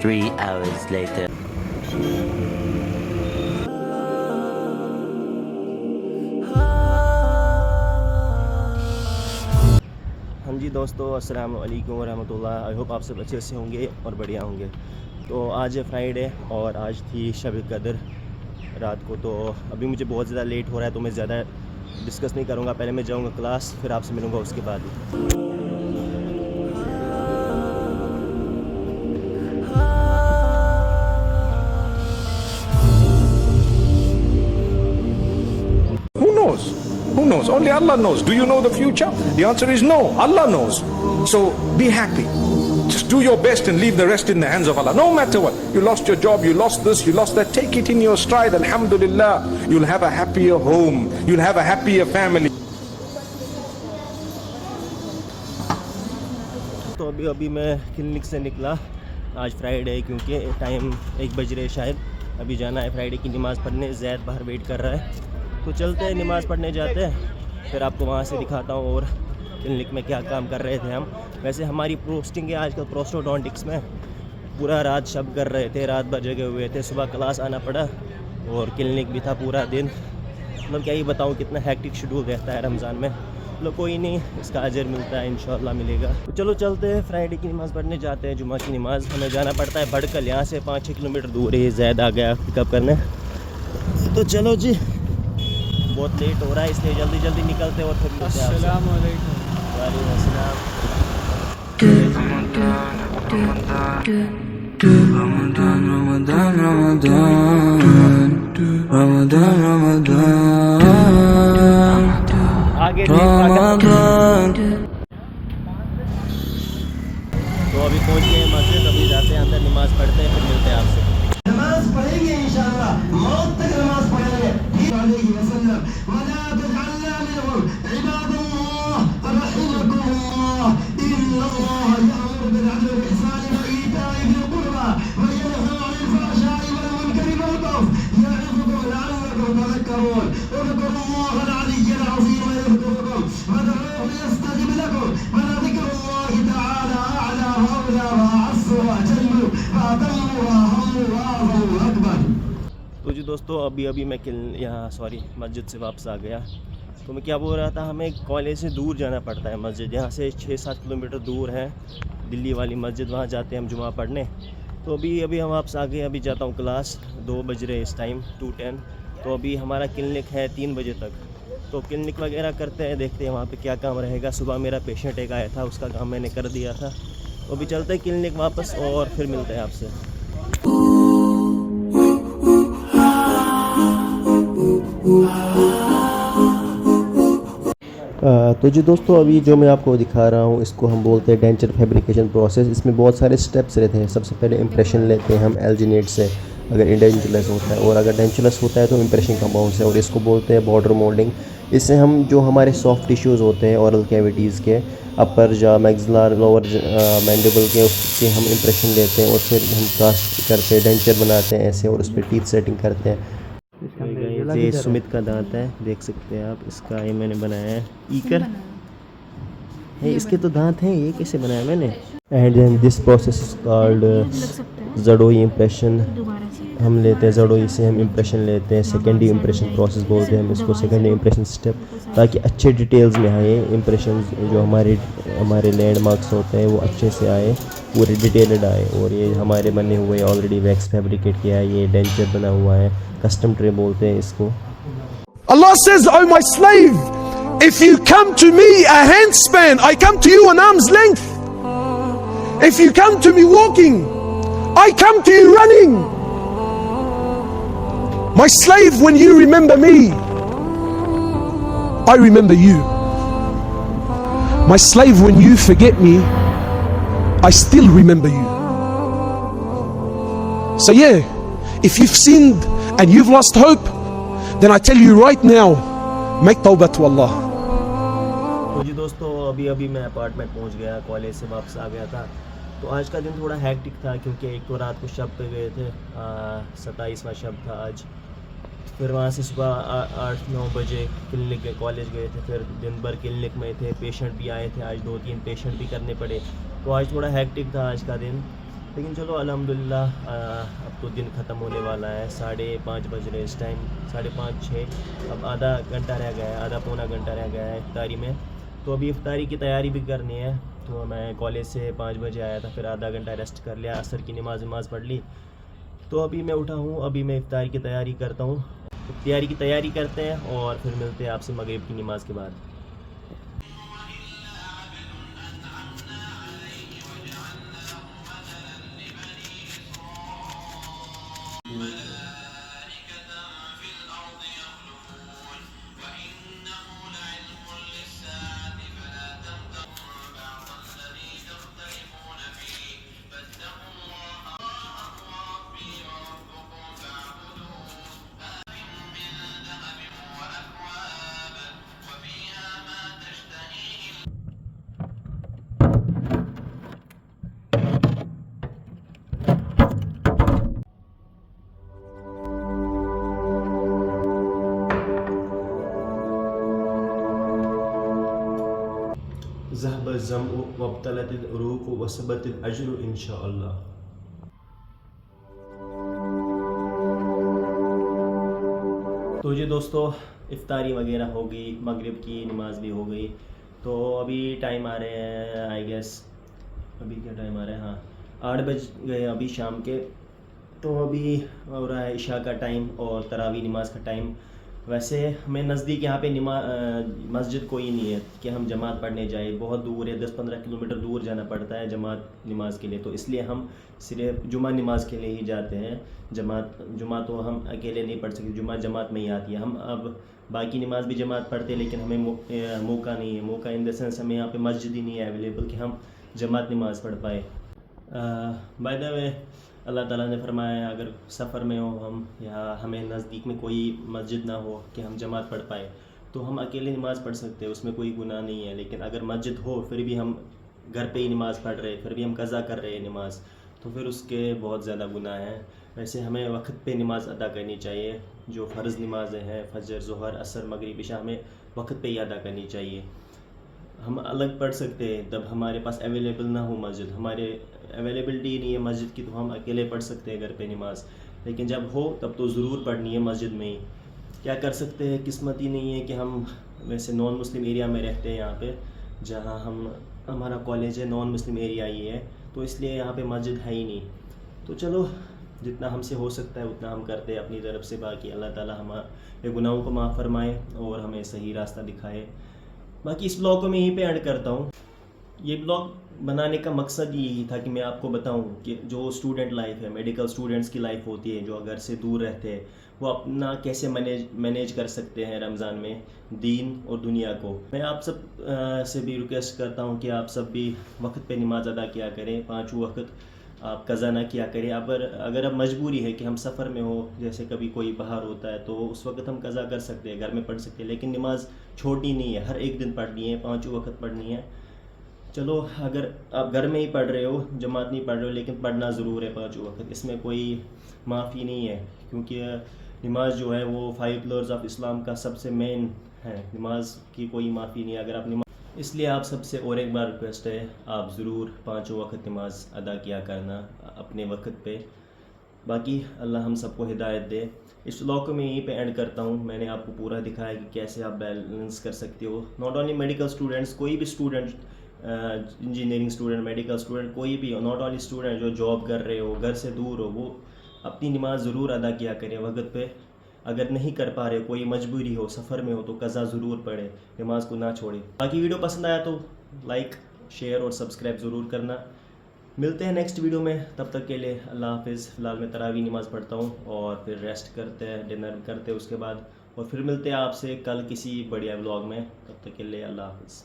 3 hours later. हाँ जी दोस्तों, अस्सलाम वालेकुम रहमतुल्लाह। आई होप आप सब अच्छे से होंगे और बढ़िया होंगे। तो आज है फ्राइडे और आज थी शब कदर रात को। तो अभी मुझे बहुत ज़्यादा लेट हो रहा है तो मैं ज़्यादा डिस्कस नहीं करूँगा। पहले मैं जाऊँगा क्लास, फिर आपसे मिलूँगा उसके बाद ही। Who knows? Who knows? Only Allah knows. Do you know the future? The answer is no. Allah knows. So be happy. Just do your best and leave the rest in the hands of Allah. No matter what. You lost your job, you lost this, you lost that. Take it in your stride. Alhamdulillah. You'll have a happier home. You'll have a happier family. तो अभी मैं clinic से निकला। आज Friday है क्योंकि time 1 बज रहे शायद। अभी जाना है फ्राइडे की नमाज़ पढ़ने। ज़ैद बाहर वेट कर रहा है तो चलते हैं, नमाज़ पढ़ने जाते हैं, फिर आपको वहाँ से दिखाता हूँ और क्लिनिक में क्या काम कर रहे थे हम। वैसे हमारी पोस्टिंग है आजकल प्रोस्टोडोंटिक्स में। पूरा रात शब कर रहे थे, रात भर जगे हुए थे। सुबह क्लास आना पड़ा और क्लिनिक भी था पूरा दिन। मतलब क्या ही बताऊँ कितना हैक्टिक शेड्यूल रहता है रमज़ान में। चलो कोई नहीं, इसका अजर मिलता है, इंशाल्लाह मिलेगा। तो चलो चलते हैं, फ्राइडे की नमाज़ पढ़ने जाते हैं। जुम्मा की नमाज़ हमें जाना पड़ता है भड़कल, यहाँ से 5-6 किलोमीटर दूर है। ज़ैद आ गया पिकअप करने। तो चलो जी, बहुत लेट हो रहा है इसलिए जल्दी जल्दी निकलते हैं और फिर मिलते हैं। अस्सलाम वालेकुम। वालेकुम अस्सलाम। आगे तो अभी पहुंच गए मस्जिद, अभी जाते हैं अंदर, नमाज़ पढ़ते हैं, फिर मिलते हैं आपसे। नमाज पढ़ेंगे इंशाअल्लाह, मौत तक नमाज पढ़ेंगे। अलैहि वसल्लम वला तजअलना मिनहुम इबादल्लाह रहिमकुमुल्लाह इन्नल्लाह यअमुरु बिल अदल वल इहसान व ईताइ ज़िल क़ुरबा व यनहा अनिल फ़हशाइ वल मुनकरि वल बग़य यअज़ुकुम लअल्लकुम तज़क्करून उज़कुरुल्लाहल अलिय्यल अज़ीम यज़कुरुकुम वदऊहु यस्तजिब लकुम वलज़िक्रुल्लाहि तआला अअला व अवला व अअज़्ज़ु व अजल्लु व अतम्मु व अहम्मु व अकबर। तो जी दोस्तों, अभी मैं मस्जिद से वापस आ गया। तो मैं क्या बोल रहा था, हमें कॉलेज से दूर जाना पड़ता है मस्जिद। यहाँ से 6-7 किलोमीटर दूर है दिल्ली वाली मस्जिद, वहाँ जाते हैं हम जुमा पढ़ने। तो अभी हम वापस आ गए। अभी जाता हूँ क्लास, 2 बज रहे इस टाइम, 2:10। तो अभी हमारा क्लिनिक है 3 बजे तक। तो क्लिनिक वगैरह करते हैं, देखते हैं वहाँ पे क्या काम रहेगा। सुबह मेरा पेशेंट एक आया था, उसका काम मैंने कर दिया था। तो अभी चलते हैं क्लिनिक वापस और फिर मिलते हैं आपसे। तो जी दोस्तों, अभी जो मैं आपको दिखा रहा हूँ इसको हम बोलते हैं डेंचर फैब्रिकेशन प्रोसेस। इसमें बहुत सारे स्टेप्स रहते हैं। सबसे पहले इम्प्रेशन लेते हैं हम एल्जिनेट से, अगर इंडेंचुलस होता है, और अगर डेंचुलस होता है तो इम्प्रेशन कंपाउंड से, और इसको बोलते हैं बॉर्डर मोल्डिंग। इससे हम जो हमारे सॉफ्ट टिश्यूज़ होते हैं ओरल कैविटीज़ के, अपर जा, मैक्सिलर, लोअर मैंडिबल के, उसके हम इम्प्रेशन लेते हैं और फिर हम कास्ट करते हैं, डेंचर बनाते हैं ऐसे, और उस पर टीथ सेटिंग करते हैं। ये सुमित का दांत है, देख सकते हैं आप। इसका ये मैंने बनाया है, ईकर है, इसके तो दांत हैं, ये कैसे बनाया मैंने। And then this process is called ज़डोई इम्प्रेशन। हम लेते हैं ज़डोई से, हम इम्प्रेशन लेते हैं। सेकेंडरी इम्प्रेशन प्रोसेस बोलते हैं हम इसको, सेकेंडरी इम्प्रेशन स्टेप, ताकि अच्छे डिटेल्स में आए इम्प्रेशन। जो हमारे लैंडमार्क्स होते हैं वो अच्छे से आए, पूरे डिटेल्ड आए। और ये हमारे बने हुए ऑलरेडी वैक्स फैब्रिकेट किया है, ये डेंचर बना हुआ है, कस्टम ट्रे बोलते हैं इसको। Allah says, "Oh my slave, if you come to me a handspan, I come to you an arm's length. If you come to me walking, I come to you running. My slave, when you remember me, I remember you. My slave, when you forget me, I still remember you." So yeah, if you've sinned and you've lost hope, then I tell you right now, make tawbah to Allah. तो जी दोस्तों, अभी मैं apartment पहुंच गया, college से वापस आ गया था। तो आज का दिन थोड़ा हैक्टिक था क्योंकि एक तो रात को शब पे गए थे, 27वां शब था आज। फिर वहाँ से सुबह 8-9 बजे क्लिनिक के कॉलेज गए थे, फिर दिन भर क्लिनिक में थे, पेशेंट भी आए थे, आज 2-3 पेशेंट भी करने पड़े। तो आज थोड़ा हैक्टिक था आज का दिन। लेकिन चलो अल्हम्दुलिल्लाह अब तो दिन ख़त्म होने वाला है, 5:30 बज रहे इस टाइम, 5:30 6। अब आधा घंटा रह गया है, आधा पौना घंटा रह गया है इफ्तारी में। तो अभी इफ्तारी की तैयारी भी करनी है। तो मैं कॉलेज से 5 बजे आया था, फिर आधा घंटा रेस्ट कर लिया, असर की नमाज़ पढ़ ली। तो अभी मैं उठा हूँ, अभी मैं इफ्तारी की तैयारी करता हूँ। इफ्तारी की तैयारी करते हैं और फिर मिलते हैं आपसे मगरिब की नमाज़ के बाद। ज़हब ज़म्उ वब्तलतिल उरूक़ वसबतिल अज्रु इंशाअल्लाह। तो जी दोस्तों, इफ्तारी वगैरह हो गई, मगरिब की नमाज़ भी हो गई। तो अभी टाइम आ रहे हैं, आई गेस अभी क्या टाइम आ रहा है, हाँ 8 बज गए अभी शाम के। तो अभी हो रहा है इशा का टाइम और तरावी नमाज का टाइम। वैसे हमें नज़दीक यहाँ पे मस्जिद कोई नहीं है कि हम जमात पढ़ने जाए, बहुत दूर है, 10-15 किलोमीटर दूर जाना पड़ता है जमात नमाज के लिए। तो इसलिए हम सिर्फ जुमा नमाज के लिए ही जाते हैं। जुमा तो हम अकेले नहीं पढ़ सकते, जुमा जमात में ही आती है। हम अब बाकी नमाज भी जमात पढ़ते हैं, लेकिन हमें मौका नहीं है, मौका इन द सेंस हमें यहाँ पे मस्जिद ही नहीं है अवेलेबल कि हम जमात नमाज पढ़ पाए। बाय द वे अल्लाह ताला ने फरमाया है, अगर सफ़र में हो हम या हमें नज़दीक में कोई मस्जिद ना हो कि हम जमात पढ़ पाए, तो हम अकेले नमाज़ पढ़ सकते हैं, उसमें कोई गुनाह नहीं है। लेकिन अगर मस्जिद हो फिर भी हम घर पे ही नमाज़ पढ़ रहे, फिर भी हम कज़ा कर रहे हैं नमाज, तो फिर उसके बहुत ज़्यादा गुनाह हैं। वैसे हमें वक्त पे नमाज़ अदा करनी चाहिए। जो फ़र्ज़ नमाज़ें हैं फजर, ज़ोहर, असर, मगरिब, इशा, हमें वक्त पे ही अदा करनी चाहिए। हम अलग पढ़ सकते हैं जब हमारे पास अवेलेबल ना हो मस्जिद, हमारे अवेलेबिलिटी नहीं है मस्जिद की, तो हम अकेले पढ़ सकते हैं घर पे नमाज। लेकिन जब हो तब तो ज़रूर पढ़नी है मस्जिद में ही। क्या कर सकते हैं, किस्मत ही नहीं है कि हम वैसे नॉन मुस्लिम एरिया में रहते हैं यहाँ पे, जहाँ हमारा कॉलेज है नॉन मुस्लिम एरिया ही है, तो इसलिए यहाँ पे मस्जिद है ही नहीं। तो चलो जितना हमसे हो सकता है उतना हम करते हैं अपनी तरफ से। बाकी अल्लाह ताला हमारे गुनाहों को माफ़ फरमाए और हमें सही रास्ता दिखाए। बाकी इस ब्लॉग को मैं यहीं पे ऐड करता हूँ। ये ब्लॉग बनाने का मकसद यही था कि मैं आपको बताऊं कि जो स्टूडेंट लाइफ है, मेडिकल स्टूडेंट्स की लाइफ होती है, जो घर से दूर रहते हैं, वो अपना कैसे मैनेज कर सकते हैं रमज़ान में दीन और दुनिया को। मैं आप सब से भी रिक्वेस्ट करता हूं कि आप सब भी वक्त पे नमाज अदा किया करें, 5 वक्त आप कज़ा ना किया करें। अगर अब मजबूरी है कि हम सफ़र में हो, जैसे कभी कोई बाहर होता है, तो उस वक्त हम कज़ा कर सकते हैं, घर में पढ़ सकते हैं, लेकिन नमाज छोड़नी नहीं है, हर एक दिन पढ़नी है, 5 वक्त पढ़नी है। चलो अगर आप घर में ही पढ़ रहे हो, जमात नहीं पढ़ रहे हो, लेकिन पढ़ना ज़रूर है 5 वक्त, इसमें कोई माफ़ी नहीं है। क्योंकि नमाज जो है वो 5 पिलर्स ऑफ इस्लाम का सबसे मेन है, नमाज की कोई माफ़ी नहीं है अगर आप नमाज। इसलिए आप सबसे और एक बार रिक्वेस्ट है, आप ज़रूर 5 वक्त नमाज अदा किया करना अपने वक्त पे। बाकी अल्लाह हम सबको हिदायत दे। इस व्लॉग को मैं यहीं पे एंड करता हूँ। मैंने आपको पूरा दिखाया कि कैसे आप बैलेंस कर सकते हो। नॉट ओनली मेडिकल स्टूडेंट्स, कोई भी student, engineering student, medical student, कोई भी, नॉट ओनली स्टूडेंट जो जॉब कर रहे हो, घर से दूर हो, वो अपनी नमाज ज़रूर अदा किया करें वक्त पे। अगर नहीं कर पा रहे, कोई मजबूरी हो, सफ़र में हो, तो कज़ा ज़रूर पढ़े, नमाज को ना छोड़े। बाकी वीडियो पसंद आया तो लाइक, शेयर और सब्सक्राइब ज़रूर करना। मिलते हैं नेक्स्ट वीडियो में, तब तक के लिए अल्लाह हाफिज़। फ़िलहाल मैं तरावी नमाज़ पढ़ता हूँ और फिर रेस्ट करते हैं, डिनर करते हैं उसके बाद, और फिर मिलते हैं आपसे कल किसी बढ़िया व्लॉग में। तब तक के लिए अल्लाह हाफिज़।